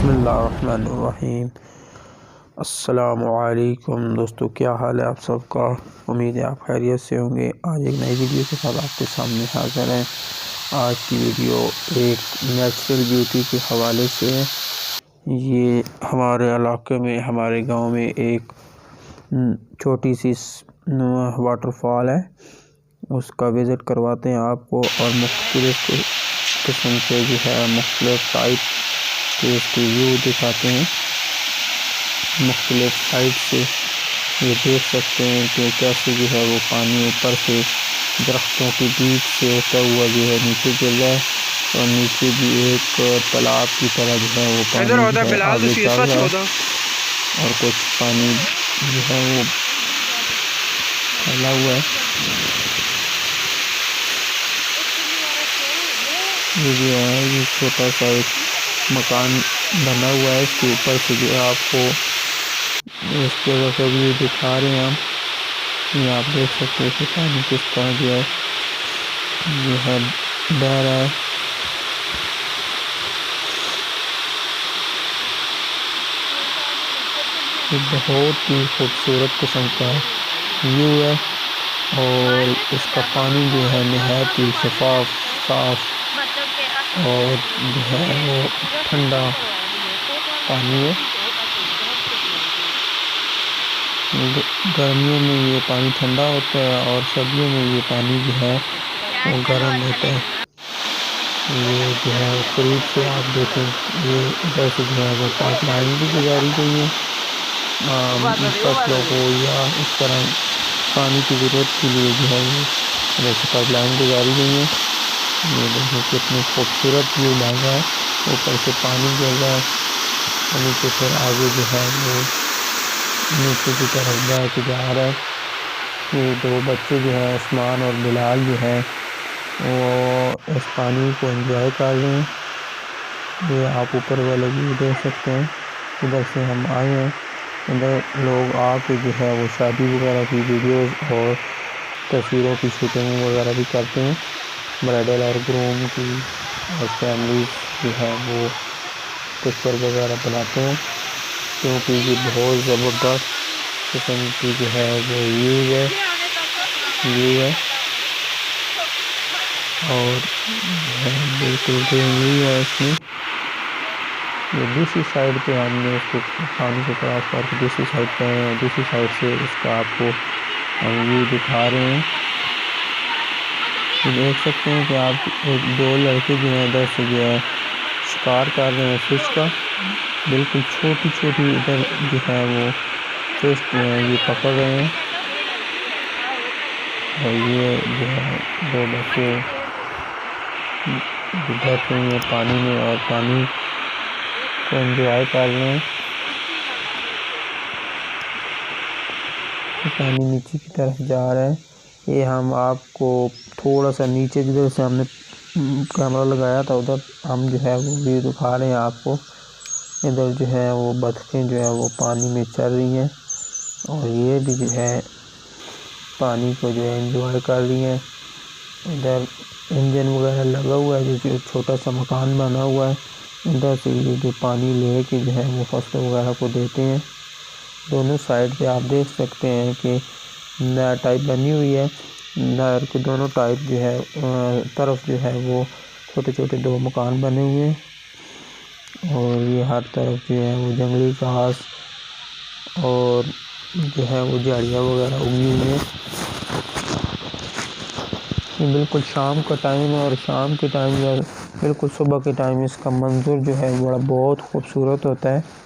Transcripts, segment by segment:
बिस्मिल्लाहिर्रहमानिर्रहीम। अस्सलामुअलैकुम दोस्तों, क्या हाल है आप सबका। उम्मीद है आप खैरियत से होंगे। आज एक नई वीडियो के साथ आपके सामने हाज़िर हैं। आज की वीडियो एक नेचुरल ब्यूटी के हवाले से है। ये हमारे इलाके में, हमारे गांव में एक छोटी सी वाटरफॉल है, उसका विज़िट करवाते हैं आपको और मुख्तलिफ़ किस्म के जो है मुख्तलिफ़ टाइप के इसके व्यू दिखाते हैं। मुख्तलिफ़ साइड से ये देख सकते हैं कि कैसे जो है वो पानी ऊपर से दरख्तों के बीच से होता हुआ जो है नीचे गिर रहा है और नीचे भी एक तालाब की तरह जो है वो पानी जो है आगे चल रहा है और कुछ पानी जो है वो फैला हुआ है। ये जो है ये छोटा सा एक मकान बना हुआ है, इसके ऊपर से जो है आपको इस जगह का व्यू दिखा रहे हैं हम। ये आप देख सकते हैं कि पानी किस तरह जो है बह रहा है। ये बहुत ही खूबसूरत किस्म का व्यू है और इसका पानी जो है नहायत ही शफाफ साफ और जो है वो ठंडा पानी है। गर्मियों में ये पानी ठंडा होता है और सर्दियों में ये पानी जो है वो गर्म होता है। ये जो है करीब से आप देखें, ये इधर से जो है वो पाइपलाइन भी गुजारी गई है फसलों को या इस तरह पानी की ज़रूरत के लिए जो है वो जैसे पाइपलाइन गुजारी गई है। ये देखो कितनी खूबसूरत व्यू लग रहा है, ऊपर से पानी गिर रहा है और नीचे फिर आगे जो है वो नीचे की तरफ बह के जा रहा है। ये दो बच्चे जो है उस्मान और बिलाल जो है वो इस पानी को एंजॉय कर रहे हैं। ये आप ऊपर वाले व्यू देख सकते हैं। इधर से हम आए हैं, इधर लोग आके जो है वो शादी वगैरह की वीडियोस और तस्वीरों की शूटिंग वगैरह भी करते हैं। ब्राइडल और ग्रूम की और फैमिली जो है वो पिक्चर वगैरह बनाते हैं, क्योंकि ये बहुत ज़बरदस्त किस्म की जो है वो व्यू है और बिल्कुल ग्रीनरी है इसमें। ये दूसरी साइड पे हमने इसको पानी को क्रॉस करके दूसरी साइड पे हैं और दूसरी साइड से इसका आपको हम व्यू दिखा रहे हैं। ये देख सकते हैं कि आप दो लड़के जो हैं इधर से जो है शिकार कर रहे हैं फिश का। बिल्कुल छोटी छोटी इधर जो है वो फिश जो है ये पकड़ रहे हैं और ये जो है दो बच्चे बैठे हुए हैं पानी में और पानी को एंजॉय कर रहे हैं। पानी नीचे की तरफ जा रहा है। ये हम आपको थोड़ा सा नीचे जिधर से हमने कैमरा लगाया था उधर हम जो है वो व्यू दिखा रहे हैं आपको। इधर जो है वो बतखें जो है वो पानी में चल रही हैं और ये भी जो है पानी को जो है एंजॉय कर रही हैं। इधर इंजन वगैरह लगा हुआ है, जो छोटा सा मकान बना हुआ है। इधर से ये जो पानी ले के जो है वो फसल वगैरह को देते हैं। दोनों साइड पे आप देख सकते हैं कि नहर टाइप बनी हुई है। नहर के दोनों टाइप जो है तरफ जो है वो छोटे छोटे दो मकान बने हुए हैं और ये हर तरफ जो है वो जंगली घास और जो है वो झाड़ियाँ वगैरह उगी हुई हैं। ये बिल्कुल शाम का टाइम है और शाम के टाइम या बिल्कुल सुबह के टाइम इसका मंजर जो है बड़ा बहुत खूबसूरत होता है।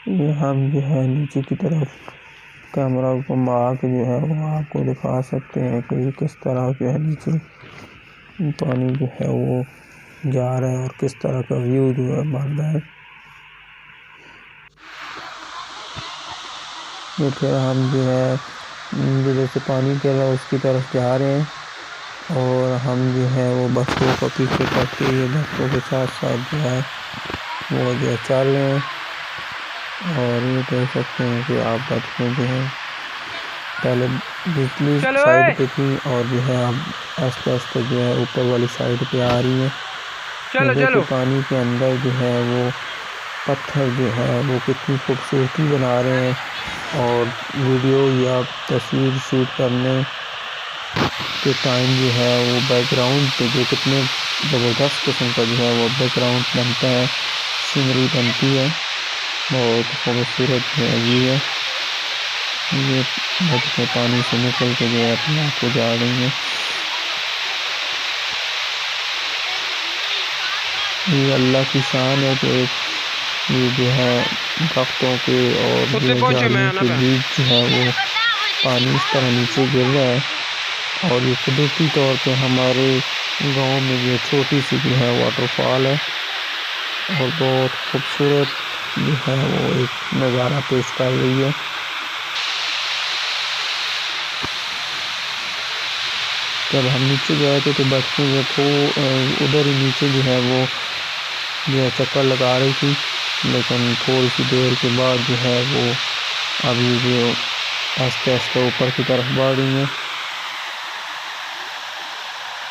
ये हम जो है नीचे की तरफ कैमरा को घुमा के जो है वो आपको दिखा सकते हैं कि ये किस तरह जो है नीचे पानी जो है वो जा रहा है और किस तरह का व्यू जो है बन रहा है। ये फिर हम जो है जिधर से पानी गिर रहा है उसकी तरफ जा रहे हैं और हम जो है वो बच्चों को पीछे करके ये बच्चों के साथ साथ जो है वो जो चल रहे हैं और ये देख सकते हैं कि आप बच्चे जो हैं पहले बिजली साइड पे थी और जो है अब आस्ते आस्ते जो है ऊपर वाली साइड पे आ रही है। देखिए पानी के अंदर जो है वो पत्थर जो है वो कितनी खूबसूरती बना रहे हैं और वीडियो या तस्वीर शूट करने के टाइम जो है वो बैकग्राउंड पे जो कितने ज़बरदस्त किस्म का जो है वो बैकग्राउंड बनता है, सीनरी बनती है, बहुत खूबसूरत जो है व्यू है। ये बच्चे पानी से निकल के जो है अपने आप को जा रही हैं। ये अल्लाह की शान है कि ये जो है दरख्तों के और जो झाड़ियों के बीच जो है वो पानी इस तरह नीचे गिर रहा है और ये कुदरती तौर पे हमारे गांव में जो छोटी सी जो है वाटरफॉल है और बहुत खूबसूरत जो है वो एक नज़ारा पेश कर रही है। जब हम नीचे गए थे तो बच्चे जो तो उधर ही नीचे जो है वो जो है चक्कर लगा रही थी, लेकिन थोड़ी सी देर के बाद जो है वो अभी जो आस्ते आस्ते ऊपर की तरफ बढ़ रही हैं।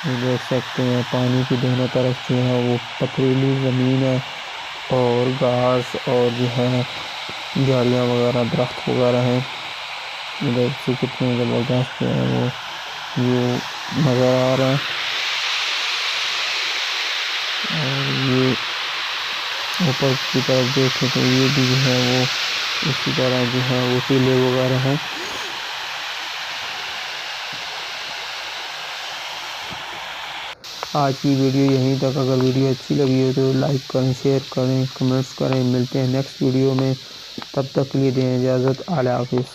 देख सकते हैं पानी की दोनों तरफ जो है वो पथरीली ज़मीन है और घास और जो है झाड़ियाँ वगैरह दरख्त वगैरह हैं। इधर से कितने ज़बरदस्त जो है वो नज़र आ रहा है और ये ऊपर की तरफ देखें तो ये भी जो है वो इसी तरह जो है वो टीले वगैरह हैं। आज की वीडियो यहीं तक। अगर वीडियो अच्छी लगी हो तो लाइक करें, शेयर करें, कमेंट्स करें। मिलते हैं नेक्स्ट वीडियो में, तब तक के लिए दें इजाज़त। आला हाफिज़।